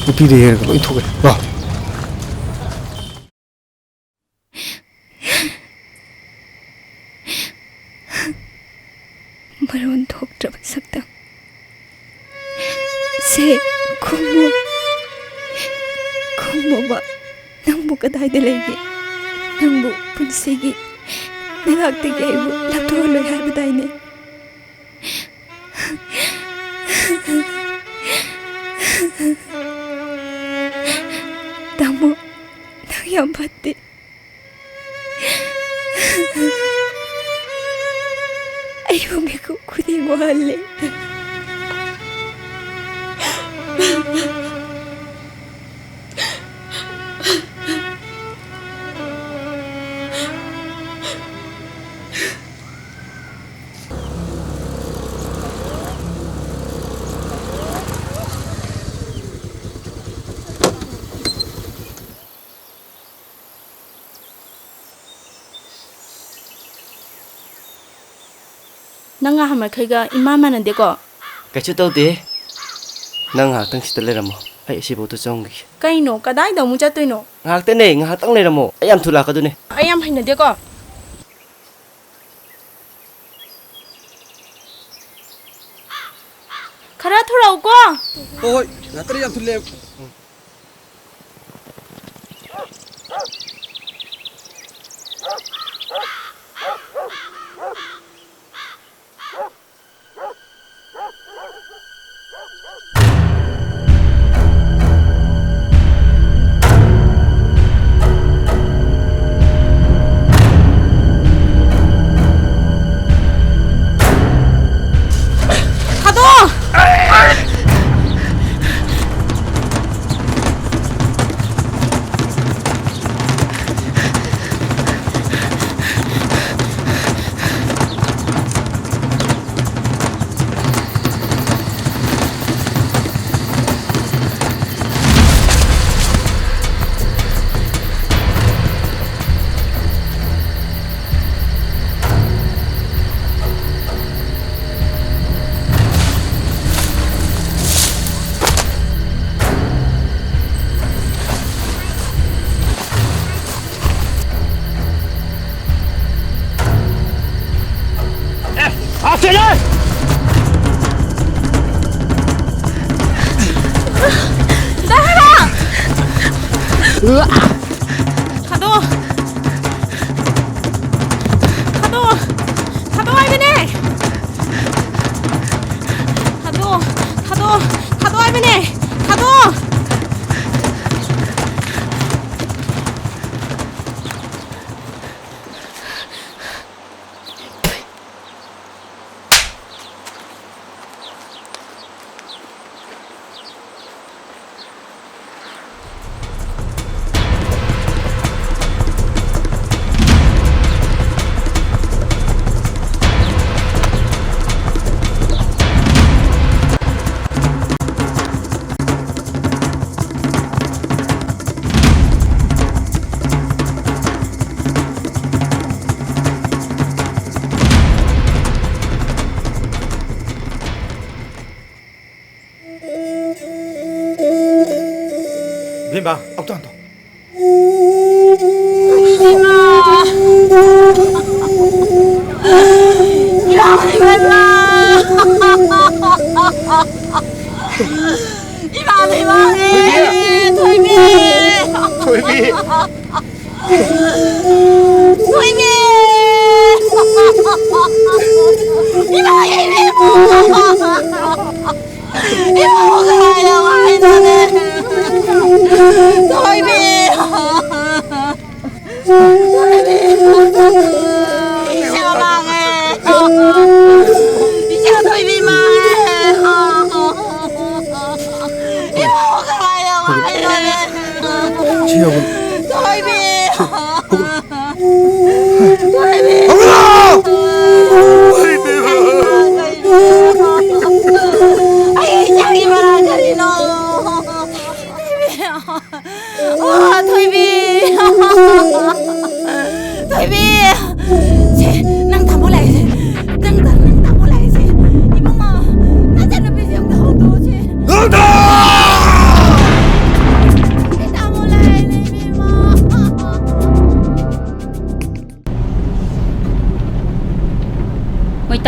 ꯅꯨꯄꯤꯗ ꯌꯦꯡꯉꯒ ꯂꯣꯏ ꯊꯣꯛꯑꯦ ꯋꯥ ꯃꯔꯣꯟ ꯊꯣꯛꯇ꯭ꯔꯕ ꯁꯛꯇꯝ ꯁꯦ ꯈꯨꯝꯃꯣꯕ ꯅꯪꯕꯨ ꯀꯗꯥꯏꯗ ꯂꯩꯒꯦ ꯅꯪꯕꯨ ꯄꯨꯟꯁꯤꯒꯤ ꯅꯅꯥꯛꯇꯒꯤ ꯑꯩꯕꯨ ꯂꯥꯞꯊꯣꯛꯍꯜꯂꯣꯏ ꯍꯥꯏꯕꯗꯥꯏꯅꯦ ꯇꯥꯃꯣ ꯅꯪ ꯌꯥꯝ ꯐꯠꯇꯦ ꯑꯩꯕꯨ ꯃꯤꯀꯨꯞ ꯈꯨꯗꯤꯡ ꯋꯥꯍꯜꯂꯦ ꯅꯪ ꯉꯍꯥꯟꯃꯈꯩꯒ ꯏꯃꯥ ꯃꯥꯟꯅꯗꯦꯀꯣ ꯀꯩꯁꯨ ꯇꯧꯗꯦ ꯅꯪ ꯉꯥꯏꯍꯥꯛꯇꯪ ꯁꯤꯗ ꯂꯩꯔꯝꯃꯣ ꯑꯩ ꯑꯁꯤꯐꯥꯎꯗ ꯆꯪꯈꯤꯒꯦ ꯀꯩꯅꯣ ꯀꯗꯥꯏꯗ ꯑꯃꯨꯛ ꯆꯠꯇꯣꯏꯅꯣ ꯉꯥꯏꯍꯥꯛꯇꯅꯦ ꯉꯥꯏꯍꯥꯛꯇꯪ ꯂꯩꯔꯝꯃꯣ ꯑꯩ ꯌꯥꯝ ꯊꯨꯂꯥꯛꯀꯗꯣꯏꯅꯦ ꯑꯩ ꯌꯥꯝ ꯍꯩꯅꯗꯦꯀꯣ ꯈꯔ ꯊꯨꯔꯛꯎꯀꯣ ꯍꯣꯏ ꯉꯥꯛꯇꯪ ꯌꯥꯝ ꯊꯨꯜꯂꯦ 가둬! 할머니! 가둬 할머니! 가둬! 빈방 옥도 안 더.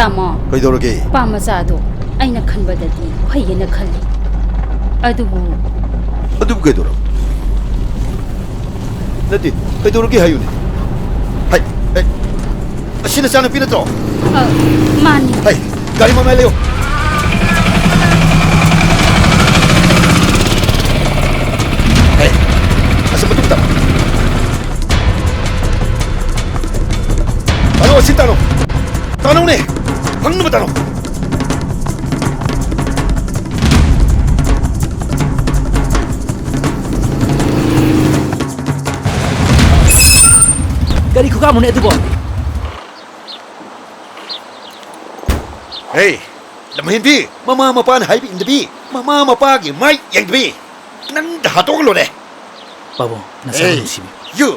ꯇꯥꯃꯣ ꯀꯩꯗꯧꯔꯒꯦ ꯅꯨꯄꯥ ꯃꯆꯥꯗꯣ ꯑꯩꯅ ꯈꯟꯕꯗꯗꯤ ꯐꯩꯌꯦꯅ ꯈꯜꯂꯤ ꯑꯗꯨꯕꯨ ꯀꯩꯗꯧꯔ ꯅꯠꯇꯦ ꯀꯩꯗꯧꯔꯒꯦ ꯍꯥꯏꯌꯨꯅꯦ ꯍꯥꯏ ꯑꯁꯤ ꯅꯆꯥꯅꯨꯄꯤ ꯅꯠꯇ꯭ꯔꯣ ꯃꯥꯅꯤ ꯍꯥꯏ ꯒꯥꯔꯤ ꯃꯃꯥꯏ ꯂꯩꯌꯣ ꯍꯥꯏ ꯑꯁꯤ ꯃꯇꯨꯡ ꯇꯥ ꯇꯥꯅꯣ ꯑꯁꯤ ꯇꯥꯅꯣꯅꯦ ꯐꯪꯅꯕ ꯇꯥꯅꯣ Kari ko ka mo na ito po. Hey, lamhinbi, mama mapa na haibi indabi, mama mapa gi mai yangbi. Nang dahatong lo de. Babo, nasa Hey, hey. you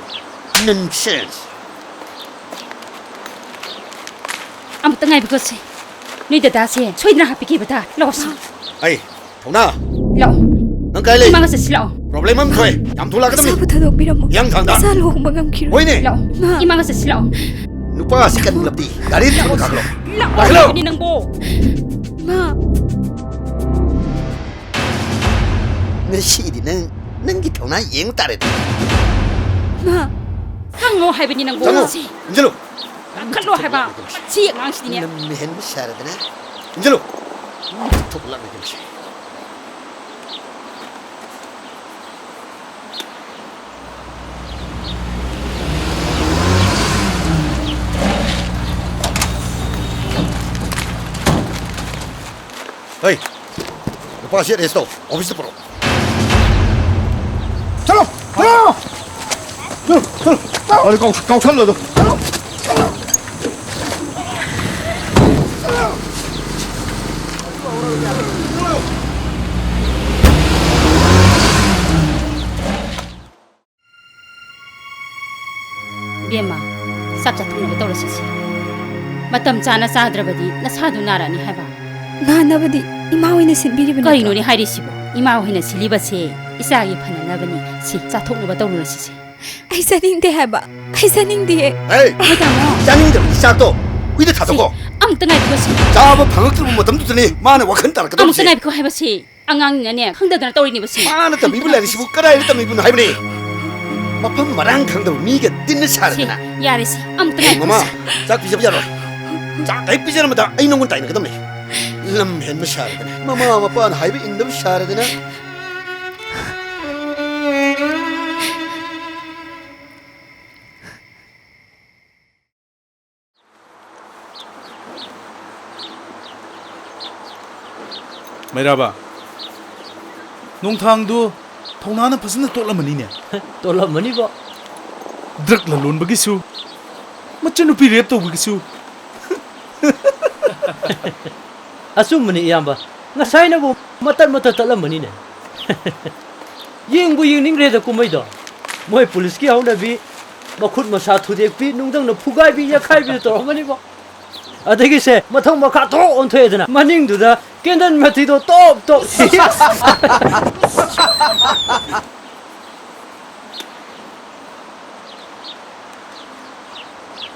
nonsense. Ang tangay bigos ni dada siya soy na happy kibata losi Hey, thona, lo nang kai le. mga sa silo Problem am khoi, yam thula ka Sabu dami. thadokpiramo. Yang thangda. Sa loob magamkiro. Hoy ne, lo imanga sa silo nupa si kan lapti. Gari ta mo kaklo. lo ni nang bo Ma, Ngasi di nang gi thona yeng ta re. ma, hang mo hai ni nang bo Tango, si Njelo. kan lo hai ba si ang si ni Nam hen sara dana. Njelo. Thuk la me kimsi. Hey, lupa siya resto. Office na pro. Chalo! Chalo! Chalo! Ay, kau chalo do. Chalo! bema sap cha thung ba tawla si matam chana sadrabadi na sadu narani hai ba nanabadi ima hoina sinbiribani. kari no ni hairi sibo ima hoina siliba se isa gi phanana bani si cha thokna ba tawla si Ai saningde haba. Ai saningde. Hey, tamo 짱인 들 이사도 위대 타도고. am tangai bigos 자부 방학 들고 뭐 덤도 전에 마네 와큰 따라 am 그다음에. tangai bigos hai ba si angang na ne khangda tawri ni ba si 마나 또 미불라니 시부 까라이 또 미분 하이브니. 마판 마랑 강도 미가 띵는 si 사르나. yare si am tangai 마마, 자 비자 비자로. 자 대비자로 마다 이놈 건 따이는 그다음에. lâm 뭐 사르나. 마마 마판 하이브 인도 사르나. Mairaba, nongthangdu thongnana phasana totlamani ne. Tollamani ba. Drug la lon bagisu. Machanupi rape to bagisu. Asumani iyamba. Ngasai na bo matat talamani ne. Yengbu yengning re da kumai do. Moi police ki hauna bi makhut masa thudek bi nungdang na phugai bi ya khai bi to mani ba. Adagi se mathang makha to on thoe dana maning du da kendan mathi do top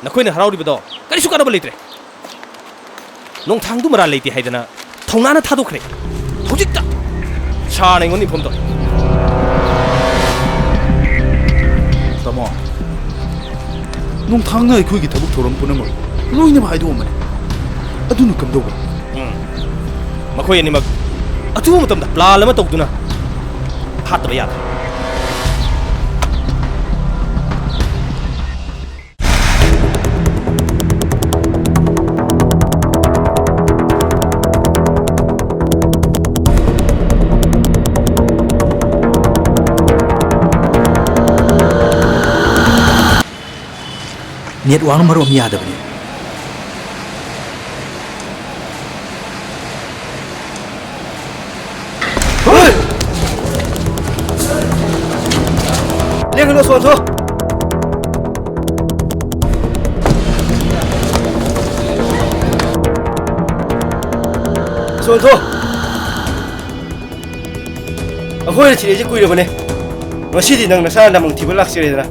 Nakoina harauribado karisu kanaba leitre nongthangdu mara leiti haidana thongnana thadokre hojikta chana ingoni phomdo Tamo. Nongthangna akhoi gi thabuk thoram punama. Loina ba haidu mani. Aduna kamdoga. makhoi animak atu matamda plan lama tawduna hatba yada Net wang marom yada bani. Hey! Liang lo suan so. Suan so. akhoi chire je kuire bane masidi nang nasa namang thibalak sire dana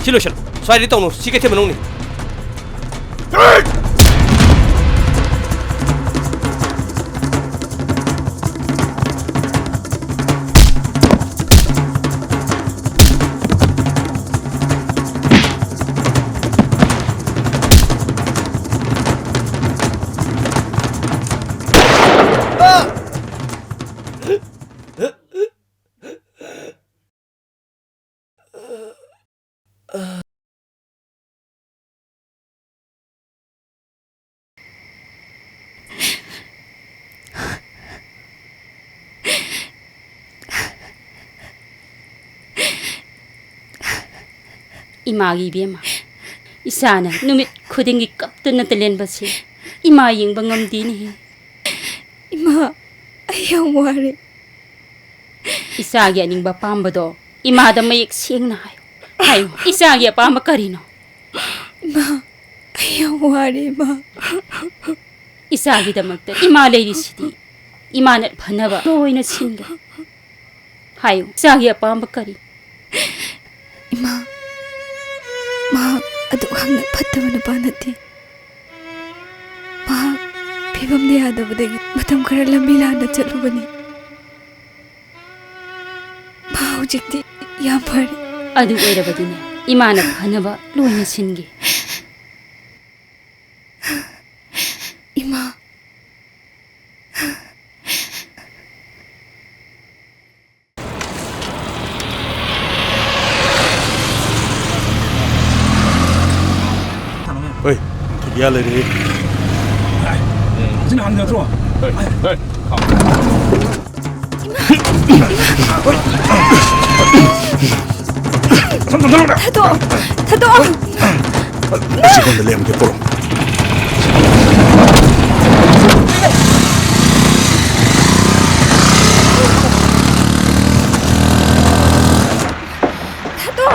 ꯁꯤ ꯂꯣꯏꯁꯜꯂꯨ ꯁ꯭ꯋꯥꯏꯗꯤ ꯇꯧꯅꯨ ꯁꯤ ꯀꯩꯊꯦꯜ ꯃꯅꯨꯡꯅꯤ 이마기 이베마 이사나 누밋 खुदिंगी kaptuna talenbasi ima yengba ngamdini Ima, ayaw wari. isagi aning bapambado imada mayek siyeng na hayo isagi apama karino Ima, ayaw wari, ma. isagi damakta ima lady city ima nat phanaba loina singa hayo isagi apama kari Ima, ma, adu hangna pattaba na ba nati. Ma, pibam di adabadagi matam kara lambi lana chalubani. Ma, hujikti yam fari. adu oirabadine imana phanaba loina singe Ima, Ơi, thực ra lời đi. Xin ăn được rồi. tato, tato. Seconda lei che polo. Tato,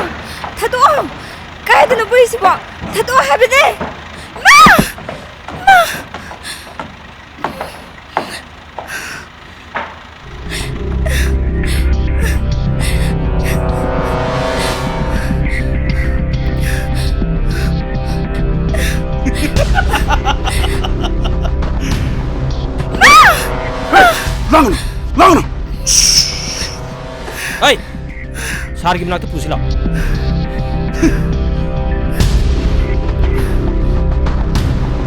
tato. Kaya na buisi ba? Tato habide. Ma! Langono, langono. Hey! Sargi manakta pusila.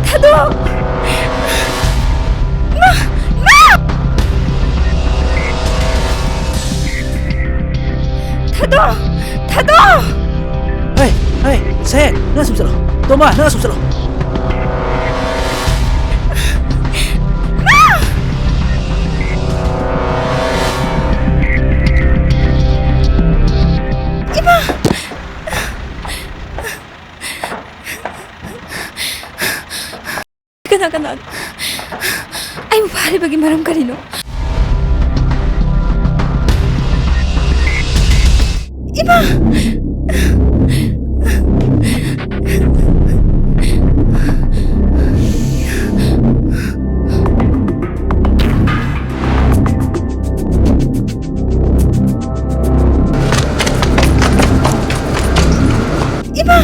Tato! Tato! Tato! Hey, hey, xe, nó sụp sụp. Toma, nó sụp sụp. Kana. Ay, mabali bagi maram karino. Ima! Ima!